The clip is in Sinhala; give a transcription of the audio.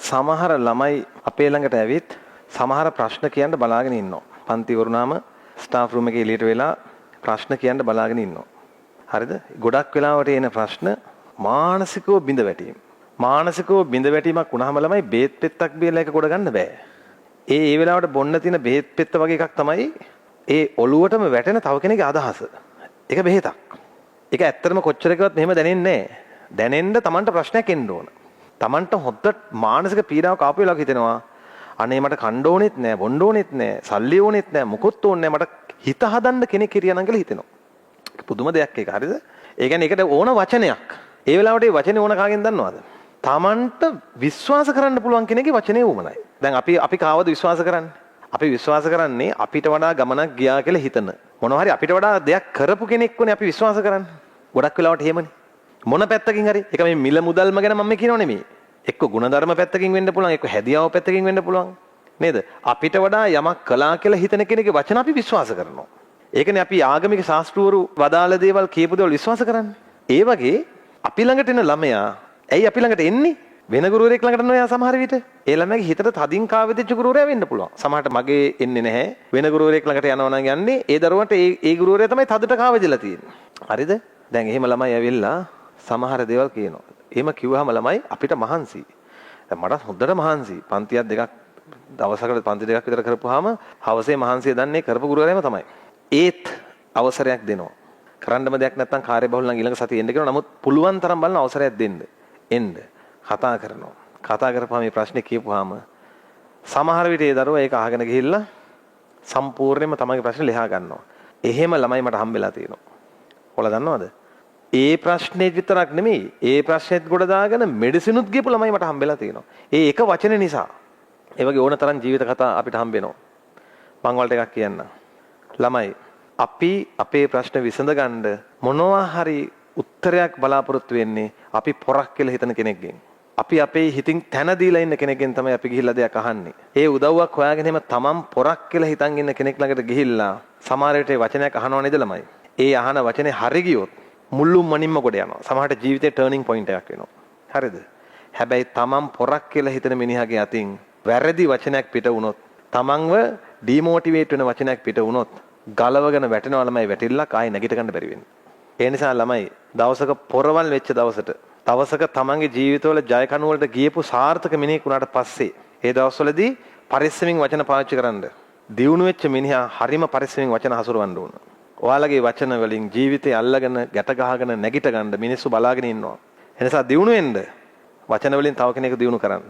සමහර ළමයි අපේ ළඟට ඇවිත් සමහර ප්‍රශ්න කියන්න බලාගෙන ඉන්නවා. පන්ති වරුණාම ස්ටාෆ් රූම් එකේ එළියට වෙලා ප්‍රශ්න කියන්න බලාගෙන ඉන්නවා. හරිද? ගොඩක් වෙලාවට එන ප්‍රශ්න මානසිකව බිඳ වැටීම. මානසිකව බිඳ වැටීමක් වුණාම ළමයි බේත් පෙත්තක් බියලා එක කොට ගන්න බෑ. ඒ වෙලාවට බොන්න තියෙන බේත් පෙත්ත වගේ එකක් තමයි ඒ ඔළුවටම වැටෙන තව කෙනෙක්ගේ අදහස. ඒක බෙහෙතක්. ඒක ඇත්තටම කොච්චර කිව්වත් මෙහෙම දැනෙන්නේ නැහැ. දැනෙන්න Tamanට ප්‍රශ්නයක් එන්න ඕන. Tamanට හොද්දට මානසික පීඩාවක් ආපු වෙලාවක හිතෙනවා අනේ මට කණ්ඩ ඕනෙත් නැහැ, බොන්න ඕනෙත් නැහැ, සල්ලි ඕනෙත් නැහැ, මොකොත් ඕනේ නැහැ, මට හිත හදන්න කෙනෙක් හිටියනම් කියලා හිතෙනවා. පුදුම දෙයක් ඒක. හරිද? ඒ කියන්නේ ඒකට ඕන වචනයක්. ඒ වෙලාවට ඒ වචනේ ඕන කාගෙන් දන්නවද? Tamanට විශ්වාස කරන්න පුළුවන් කෙනෙක්ගේ වචනේ උමනයි. දැන් අපි කාවද විශ්වාස කරන්නේ? අපි විශ්වාස කරන්නේ අපිට වඩා ගමනක් ගියා කියලා හිතන. මොනවා හරි අපිට වඩා දෙයක් කරපු කෙනෙක්වනේ අපි විශ්වාස කරන්නේ. ගොඩක් වෙලාවට එහෙමනේ. මොන පැත්තකින් හරි. ඒක මේ මිල මුදල්ම ගැන මම කියනව නෙමෙයි. එක්ක ಗುಣධර්ම පැත්තකින් වෙන්න පුළුවන්, එක්ක හැදියාව පැත්තකින් වෙන්න පුළුවන්. නේද? අපිට වඩා යමක් කළා කියලා හිතන කෙනෙක්ගේ වචන අපි විශ්වාස කරනවා. ඒකනේ අපි ආගමික ශාස්ත්‍රවරු වදාළ දේවල් කියපු දේවල් විශ්වාස කරන්නේ. ඒ වගේ අපි ළඟට එන ළමයා ඇයි අපි ළඟට එන්නේ? වෙන ගුරුවරයෙක් ළඟට නෝයා සමහර විට. ඒ ළමයාගේ හිතට තදින් කාවෙදිච්ච ගුරුවරයා වෙන්න පුළුවන්. සමහරට මගේ එන්නේ නැහැ. වෙන ගුරුවරයෙක් ළඟට යනවා නම් යන්නේ ඒ දරුවන්ට ඒ ගුරුවරයා තමයි තදට කාවෙදලා තියෙන්නේ. හරිද? දැන් එහෙම ළමයි ඇවිල්ලා සමහර දේවල් කියනවා. එහෙම කිව්වහම ළමයි අපිට මහන්සි. දැන් මට හොඳට මහන්සි. පන්තියක් දෙකක් දවසකට පන්ති දෙකක් විතර කරපුවාම හවසේ මහන්සිය දන්නේ කරපු ගුරුවරයාම තමයි. ඒත් අවසරයක් දෙනවා. කරන්නම දෙයක් නැත්නම් කාර්යබහුල නම් ඊළඟ සතියේ එන්න කියනවා. නමුත් පුළුවන් තරම් බලන අවසරයක් දෙන්න. එන්න. කතා කරනවා. කතා කරපුවාම මේ ප්‍රශ්නේ කියපුවාම සමහර විට ඒ දරුවා ඒක අහගෙන ගිහිල්ලා සම්පූර්ණයෙන්ම තමන්ගේ ප්‍රශ්නේ ලියා ගන්නවා. එහෙම ළමයි මට හම්බෙලා තියෙනවා. ඔයාලා දන්නවද? ඒ ප්‍රශ්නේ විතරක් නෙමෙයි. ඒ ප්‍රශ්නෙත් ගොඩ දාගෙන මෙඩිසිනුත් ගියපු ළමයි මට හම්බෙලා තියෙනවා. ඒ එක වචනේ නිසා. ඒ වගේ ඕන තරම් ජීවිත කතා අපිට හම්බෙනවා. මම වලට එකක් කියන්නම්. ළමයි අපි අපේ ප්‍රශ්න විසඳගන්න මොනවා හරි උත්තරයක් බලාපොරොත්තු වෙන්නේ අපි පොරක් කියලා හිතන කෙනෙක්ගෙන්. අපි අපේ හිතින් තැන දීලා ඉන්න කෙනෙක්ගෙන් තමයි අපි ගිහිල්ලා දෙයක් අහන්නේ. ඒ උදව්වක් හොයාගෙන එහෙම තමන් පොරක් කියලා හිතන් ඉන්න කෙනෙක් ළඟට ගිහිල්ලා සමහර විට වචනයක් අහනව නේද ළමයි. ඒ අහන වචනේ හරි ගියොත් මුල්ලුම් මනින්ම කොට යනවා. සමහරට ජීවිතේ ටර්නින් පොයින්ට් එකක් වෙනවා. හරිද? හැබැයි තමන් පොරක් කියලා හිතන මිනිහාගේ අතින් වැරදි වචනයක් පිට වුණොත්, තමන්ව ඩිමෝටිවේට් වෙන වචනයක් පිට වුණොත් ගලවගෙන වැටෙනවා ළමයි වැටිල්ලක් ආයෙ නැගිට ගන්න බැරි වෙනවා. ඒ නිසා ළමයි දවසක පොරවල් වෙච්ච දවසක තමන්ගේ ජීවිතවල ජය කණු වලට ගියපු සාර්ථක මිනිහෙක් වුණාට පස්සේ ඒ දවස්වලදී පරිස්සමින් වචන පාවිච්චි කරන්න. දියුණු වෙච්ච මිනිහා හරිම පරිස්සමින් වචන හසුරවන්න ඕන. ඔයාලගේ වචන වලින් ජීවිතේ අල්ලගෙන ගැට ගහගෙන නැගිට ගන්න මිනිස්සු බලාගෙන ඉන්නවා. ඒ නිසා දියුණු වෙන්න වචන වලින් තව කෙනෙකු දියුණු කරන්න.